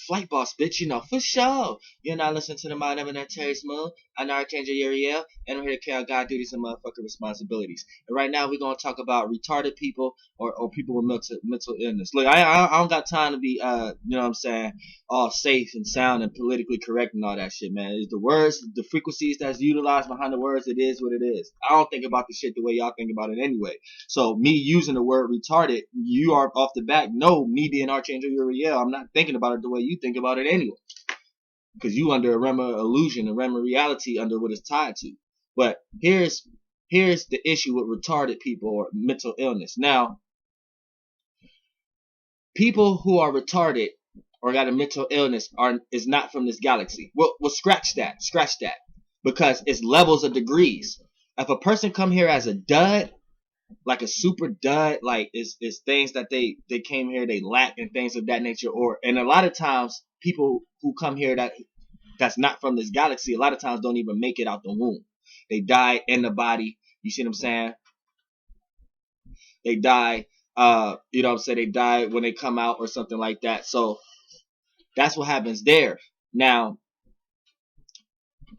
Flight boss, bitch, for sure. You're not listening to the Mind of Terry Smooth. I'm Archangel Uriel, and I'm here to carry out God duties and motherfucking responsibilities. And right now, we're gonna talk about retarded people or people with mental illness. Look, I don't got time to be you know what I'm saying, all safe and sound and politically correct and all that shit, man. It's the words, the frequencies that's utilized behind the words. It is what it is. I don't think about the shit the way y'all think about it anyway. So me using the word retarded, you are off the back. No, me being Archangel Uriel, I'm not thinking about it the way you think about it anyway. Because you under a realm of illusion, a realm of reality under what it's tied to. But here's the issue with retarded people or mental illness. Now, people who are retarded or got a mental illness is not from this galaxy. Well, scratch that, because it's levels of degrees. If a person come here as a dud, like a super dud, like it's things that they came here they lack and things of that nature, and a lot of times people who come here that's not from this galaxy, a lot of times don't even make it out the womb. They die in the body. You see what I'm saying? They die. You know what I'm saying? They die when they come out or something like that. So that's what happens there. Now,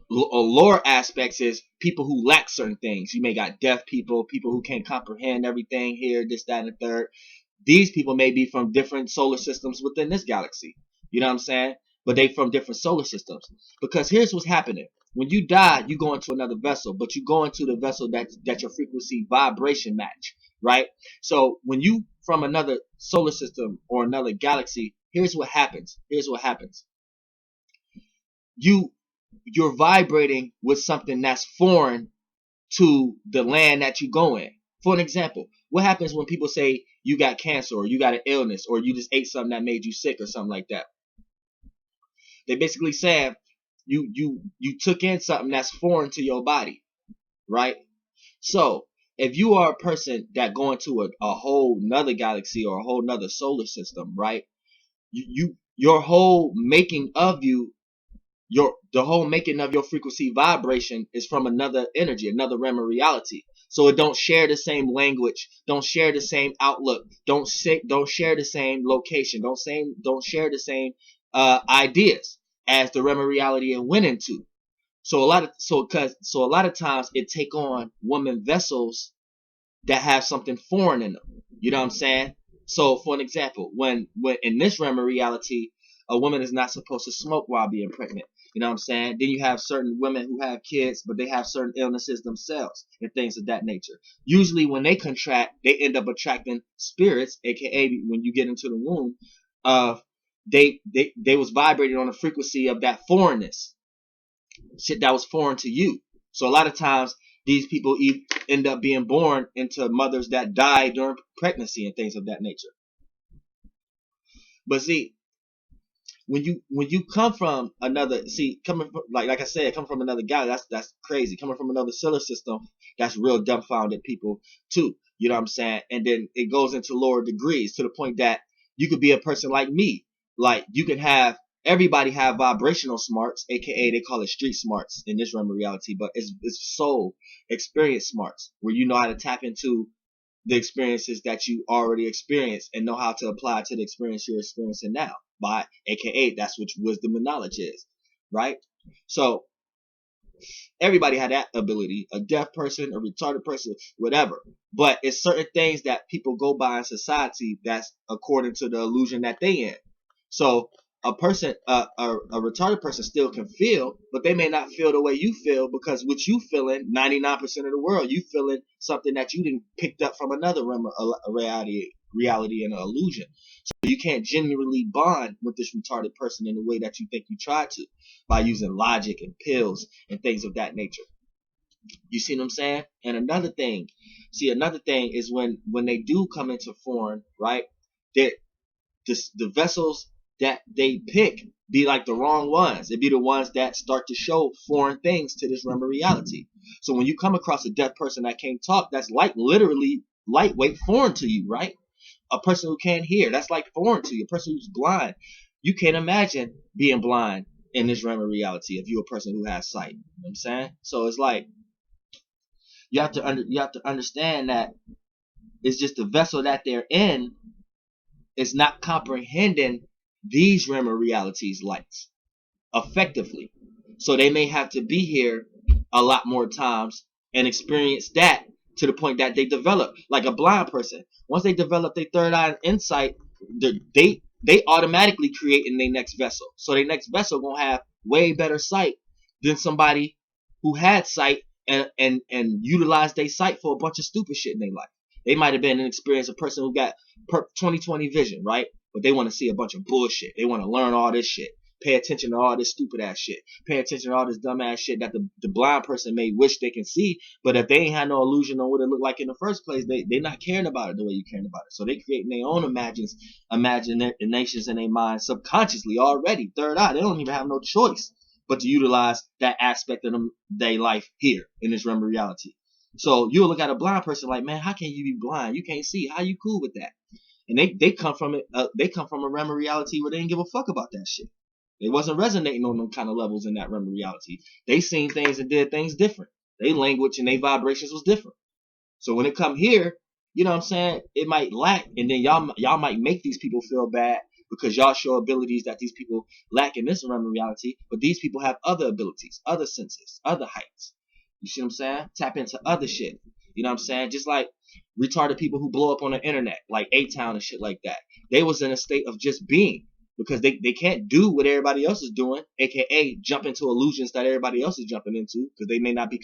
lower aspects is people who lack certain things. You may got deaf people, people who can't comprehend everything here, this, that, and the third. These people may be from different solar systems within this galaxy. You know what I'm saying? But they from different solar systems. Because here's what's happening. When you die, you go into another vessel, but you go into the vessel that your frequency vibration match, right? So when you from another solar system or another galaxy, here's what happens. You're vibrating with something that's foreign to the land that you go in. For an example, what happens when people say you got cancer or you got an illness or you just ate something that made you sick or something like that? They basically say you took in something that's foreign to your body, right? So if you are a person that go into a whole nother galaxy or a whole nother solar system, right? Your whole making of you, the whole making of your frequency vibration is from another energy, another realm of reality. So it don't share the same language, don't share the same outlook, don't share the same location, don't share the same ideas as the realm of reality it went into. So a lot of times it take on woman vessels that have something foreign in them. You know what I'm saying? So for an example, when in this realm of reality, a woman is not supposed to smoke while being pregnant. You know what I'm saying? Then you have certain women who have kids, but they have certain illnesses themselves and things of that nature. Usually when they contract, they end up attracting spirits, aka when you get into the womb, they was vibrating on the frequency of that foreignness, shit that was foreign to you. So a lot of times these people end up being born into mothers that die during pregnancy and things of that nature. But see, when you come from another, coming from, like I said, coming from another guy, that's crazy. Coming from another solar system, that's real dumbfounded people too. You know what I'm saying? And then it goes into lower degrees to the point that you could be a person like me. Like you can have everybody have vibrational smarts, aka they call it street smarts in this realm of reality, but it's soul experience smarts, where you know how to tap into the experiences that you already experienced and know how to apply to the experience you're experiencing now, by aka that's what wisdom and knowledge is, right? So everybody had that ability, a deaf person, a retarded person, whatever. But it's certain things that people go by in society that's according to the illusion that they in. So a person, a retarded person still can feel, but they may not feel the way you feel, because what you feeling, 99% of the world, you feeling something that you didn't picked up from another realm of reality and an illusion. So you can't genuinely bond with this retarded person in the way that you think you try to, by using logic and pills and things of that nature. You see what I'm saying? And another thing is when they do come into foreign, right? That the vessels that they pick be like the wrong ones. It be the ones that start to show foreign things to this realm of reality. So when you come across a deaf person that can't talk, that's like literally lightweight foreign to you, right? A person who can't hear, that's like foreign to you. A person who's blind, you can't imagine being blind in this realm of reality if you're a person who has sight. You know what I'm saying? So it's like you have to understand that it's just the vessel that they're in is not comprehending these realm of realities lights effectively. So they may have to be here a lot more times and experience that to the point that they develop, like a blind person. Once they develop their third eye insight, they automatically create in their next vessel. So their next vessel gonna have way better sight than somebody who had sight and utilized their sight for a bunch of stupid shit in their life. They might have been an experience a person who got 20/20 vision, right? But they want to see a bunch of bullshit. They want to learn all this shit. Pay attention to all this stupid ass shit. Pay attention to all this dumb ass shit that the blind person may wish they can see. But if they ain't had no illusion on what it looked like in the first place, they not caring about it the way you caring about it. So they creating their own imaginations in their mind subconsciously already. Third eye. They don't even have no choice but to utilize that aspect of them their life here in this realm of reality. So you'll look at a blind person like, man, how can you be blind? You can't see. How you cool with that? And they come from it. They come from a realm of reality where they didn't give a fuck about that shit. They wasn't resonating on them kind of levels in that realm of reality. They seen things and did things different. They language and they vibrations was different. So when it come here, you know what I'm saying, it might lack, and then y'all might make these people feel bad because y'all show abilities that these people lack in this realm of reality, but these people have other abilities, other senses, other heights. You see what I'm saying? Tap into other shit. You know what I'm saying? Just like retarded people who blow up on the internet, like A-Town and shit like that. They was in a state of just being because they can't do what everybody else is doing, aka jump into illusions that everybody else is jumping into because they may not be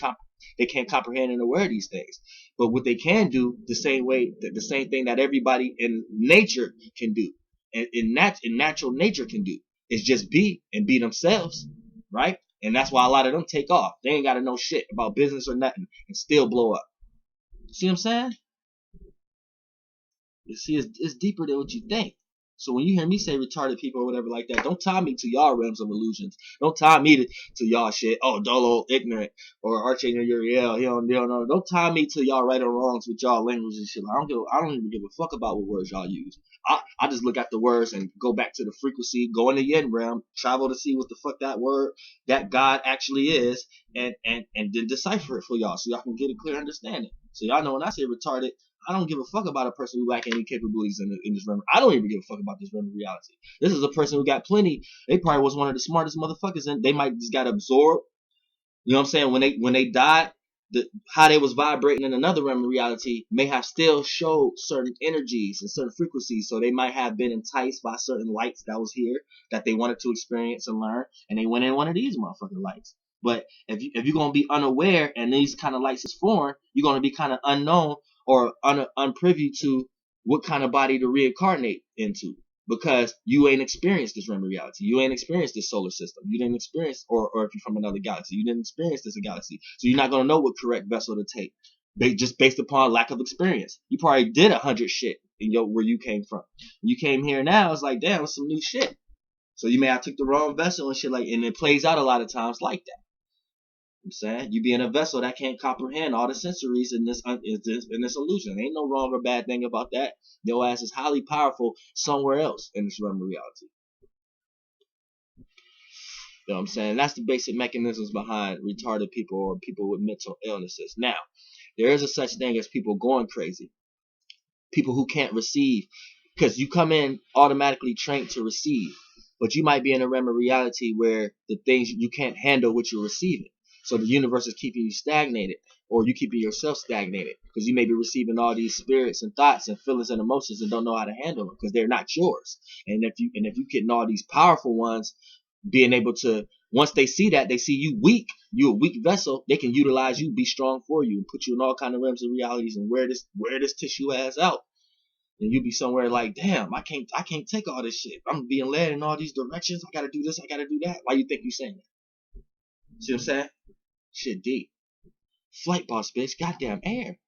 they can't comprehend and aware of these things. But what they can do the same thing that everybody in nature can do, and in natural nature can do, is just be and be themselves, right? And that's why a lot of them take off. They ain't got to know shit about business or nothing and still blow up. See what I'm saying? You see, it's deeper than what you think. So when you hear me say retarded people or whatever like that, don't tie me to y'all realms of illusions. Don't tie me to y'all shit. Oh, Dolo ignorant or Archangel Uriel. He don't know. Don't tie me to y'all right or wrongs with y'all language and shit. I don't even give a fuck about what words y'all use. I just look at the words and go back to the frequency, go in the yin realm, travel to see what the fuck that word, that God actually is, and then decipher it for y'all so y'all can get a clear understanding. So y'all know when I say retarded, I don't give a fuck about a person who lack any capabilities in this realm. I don't even give a fuck about this realm of reality. This is a person who got plenty. They probably was one of the smartest motherfuckers, and they might just got absorbed. You know what I'm saying? When they died, how they was vibrating in another realm of reality may have still showed certain energies and certain frequencies. So they might have been enticed by certain lights that was here that they wanted to experience and learn, and they went in one of these motherfucking lights. But if you're gonna be unaware and these kind of lights is foreign, you're gonna be kind of unknown or unprivy to what kind of body to reincarnate into because you ain't experienced this realm of reality. You ain't experienced this solar system. You didn't experience, or if you're from another galaxy, you didn't experience this galaxy. So you're not gonna know what correct vessel to take, just based upon lack of experience. You probably did 100 shit in where you came from. When you came here now, it's like damn, it's some new shit. So you may have took the wrong vessel and shit and it plays out a lot of times like that. I'm saying you be in a vessel that can't comprehend all the sensories in this illusion. Ain't no wrong or bad thing about that. Your ass is highly powerful somewhere else in this realm of reality. You know what I'm saying? That's the basic mechanisms behind retarded people or people with mental illnesses. Now, there is a such thing as people going crazy. People who can't receive, because you come in automatically trained to receive, but you might be in a realm of reality where the things you can't handle what you're receiving. So the universe is keeping you stagnated, or you keeping yourself stagnated, because you may be receiving all these spirits and thoughts and feelings and emotions and don't know how to handle them because they're not yours. And if you getting all these powerful ones, being able to, once they see that, they see you weak, you a weak vessel, they can utilize you, be strong for you, and put you in all kind of realms of realities and wear this tissue ass out. And you be somewhere like, damn, I can't take all this shit. I'm being led in all these directions. I gotta do this, I gotta do that. Why you think you saying that? See what I'm saying? Shit deep. Flight boss, bitch. Goddamn air.